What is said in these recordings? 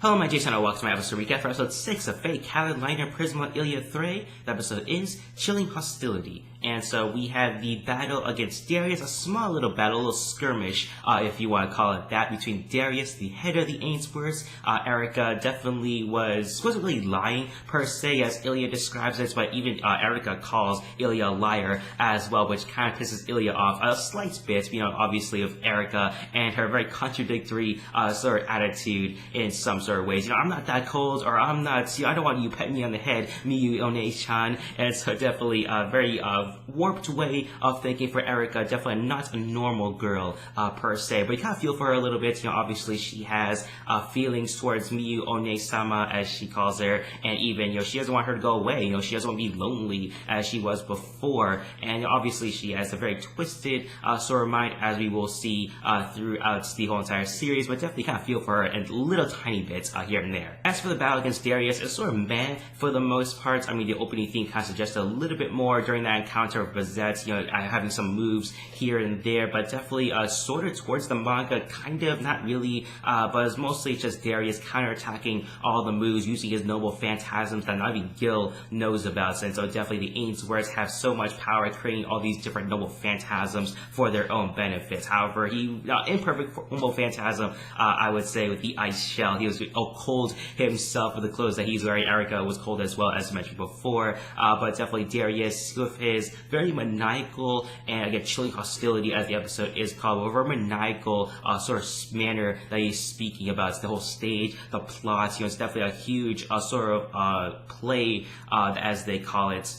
Hello, my Jason, and welcome to my episode recap for episode 6 of Fate Kaleid Prisma Illya 3. The episode is Chilling Hostility. And so we have the battle against Darius, a small little battle, a little skirmish, if you want to call it that, between Darius, the head of the Ainsworths. Erica definitely wasn't really lying per se, as Illya describes it, but even Erica calls Illya a liar as well, which kind of pisses Illya off a slight bit, obviously, of Erica and her very contradictory sort of attitude in some sort of ways. I'm not that cold, or I'm not, I don't want you to pet me on the head, Miyu One-chan. And so definitely a very warped way of thinking for Erica, definitely not a normal girl per se, but you kind of feel for her a little bit. Obviously she has feelings towards Miyu One-sama, as she calls her, and even, she doesn't want her to go away. She doesn't want to be lonely as she was before, and obviously she has a very twisted sort of mind, as we will see throughout the whole entire series, but definitely kind of feel for her in little tiny bits here and there. As for the battle against Darius, it's sort of meh for the most part. The opening theme kind of suggests a little bit more during that encounter of Bazette, having some moves here and there, but definitely sort of towards the manga, kind of, not really, but it's mostly just Darius counterattacking all the moves, using his noble phantasms that not even Gil knows about, and so definitely the Ainsworths have so much power creating all these different noble phantasms for their own benefits. However, he, imperfect noble phantasm, I would say, with the ice shell, he was cold himself with the clothes that he's wearing. Erica was cold as well, as mentioned before, but definitely Darius, with his very maniacal and, again, chilling hostility, as the episode is called, over a maniacal sort of manner that he's speaking about. It's the whole stage, the plot, it's definitely a huge sort of play, as they call it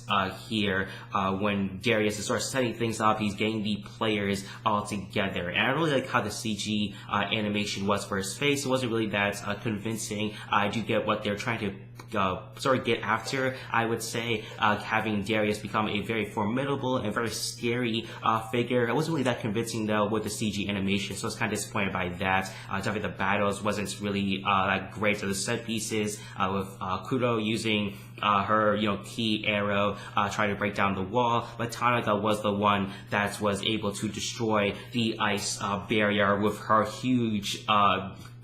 here, when Darius is sort of setting things up, he's getting the players all together. And I really like how the CG animation was for his face. It wasn't really that convincing. I do get what they're trying to sort of get after, I would say, having Darius become a very formidable and very scary figure. It wasn't really that convincing, though, with the CG animation, so I was kind of disappointed by that. Definitely the battles wasn't really that great. So the set pieces, with Kuro using her, key arrow, trying to break down the wall, but Tanaka was the one that was able to destroy the ice barrier with her huge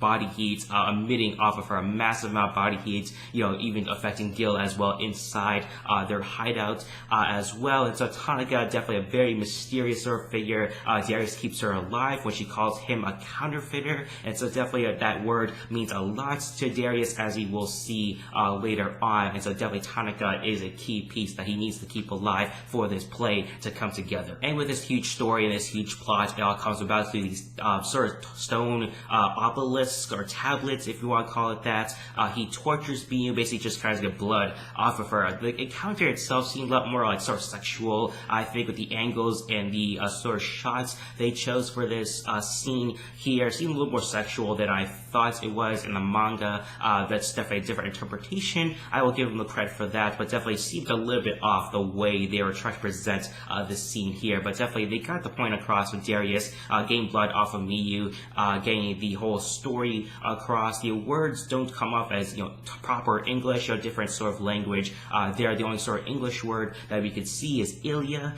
body heat emitting off of her, a massive amount of body heat, even affecting Gil as well inside their hideout as well. And so Tanaka, definitely a very mysterious sort of figure. Darius keeps her alive when she calls him a counterfeiter, and so definitely that word means a lot to Darius, as we will see later on. And so definitely Tanaka is a key piece that he needs to keep alive for this play to come together. And with this huge story and this huge plot, it all comes about through these sort of stone obelisks, or tablets, if you want to call it that. He tortures Miyu, basically just tries to get blood off of her. The encounter itself seemed a lot more like sort of sexual, I think, with the angles and the sort of shots they chose for this scene here. Seemed a little more sexual than I thought it was in the manga. That's definitely a different interpretation. I will give them the credit for that, but definitely seemed a little bit off the way they were trying to present the scene here. But definitely they got the point across with Darius getting blood off of Miyu, getting the whole story across. The words don't come off as proper English or different sort of language. They're the only sort of English word that we could see is Illya,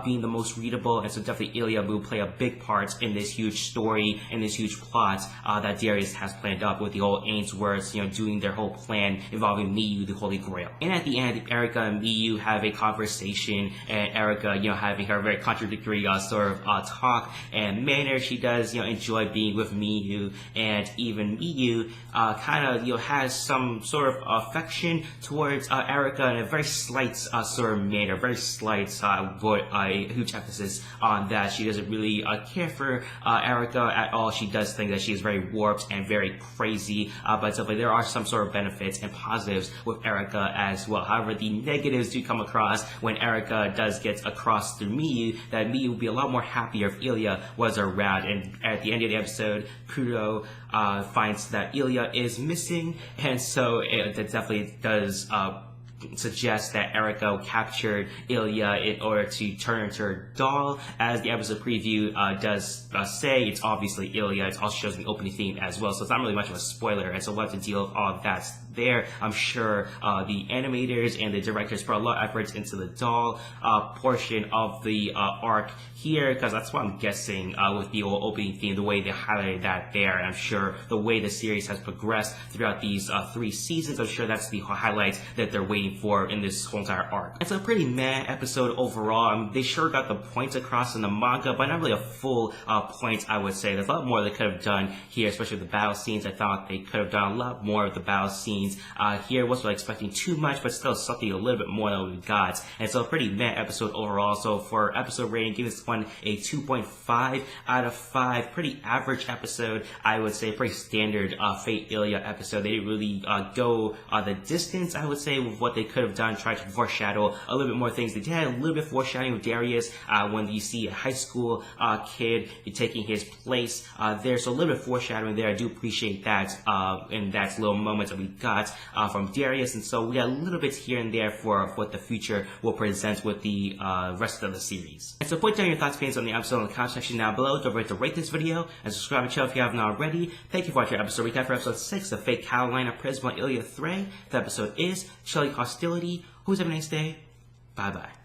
being the most readable, and so definitely Illya will play a big part in this huge story and this huge plot that Darius has planned up with the whole Ainsworths, doing their whole plan involving Miyu, the Holy Grail. And at the end, Erica and Miyu have a conversation, and Erica, having her very contradictory sort of talk and manner. She does, enjoy being with Miyu, and even Miyu kind of has some sort of affection towards Erica in a very slight sort of manner, very slight, but a huge emphasis on that. She doesn't really care for Erica at all. She does think that she is very warped and very crazy, but definitely there are some sort of benefits and positives with Erica as well. However, the negatives do come across when Erica does get across through Miyu, that Miyu would be a lot more happier if Illya was around. And at the end of the episode, Kuro finds that Illya is missing, and so that definitely does suggests that Eriko captured Illya in order to turn into her doll. As the episode preview does say, it's obviously Illya. It also shows the opening theme as well, so it's not really much of a spoiler, and so we'll have to deal with all of that there. I'm sure the animators and the directors put a lot of efforts into the doll portion of the arc here, because that's what I'm guessing with the old opening theme, the way they highlighted that there. And I'm sure the way the series has progressed throughout these 3 seasons, I'm sure that's the highlights that they're waiting for in this whole entire arc. It's a pretty meh episode overall. They sure got the points across in the manga, but not really a full point, I would say. There's a lot more they could have done here, especially with the battle scenes. I thought they could have done a lot more of the battle scenes here. Wasn't really expecting too much, but still something a little bit more than we got. And so a pretty meh episode overall. So for episode rating, give this one a 2.5 out of 5. Pretty average episode, I would say. Pretty standard Fate Illya episode. They didn't really go the distance, I would say, with what they could have done, tried to foreshadow a little bit more things. They did have a little bit of foreshadowing with Darius when you see a high school kid taking his place there. So a little bit of foreshadowing there. I do appreciate that in that little moments that we got from Darius. And so we got a little bit here and there for what the future will present with the rest of the series. And so put down your thoughts, fans, on the episode in the comment section down below. Don't forget to rate this video and subscribe to the channel if you haven't already. Thank you for watching our episode recap for episode 6 of Fate Carolina Prisma Illya 3. The episode is Chilling Hostility. Who's having a nice day? Bye bye.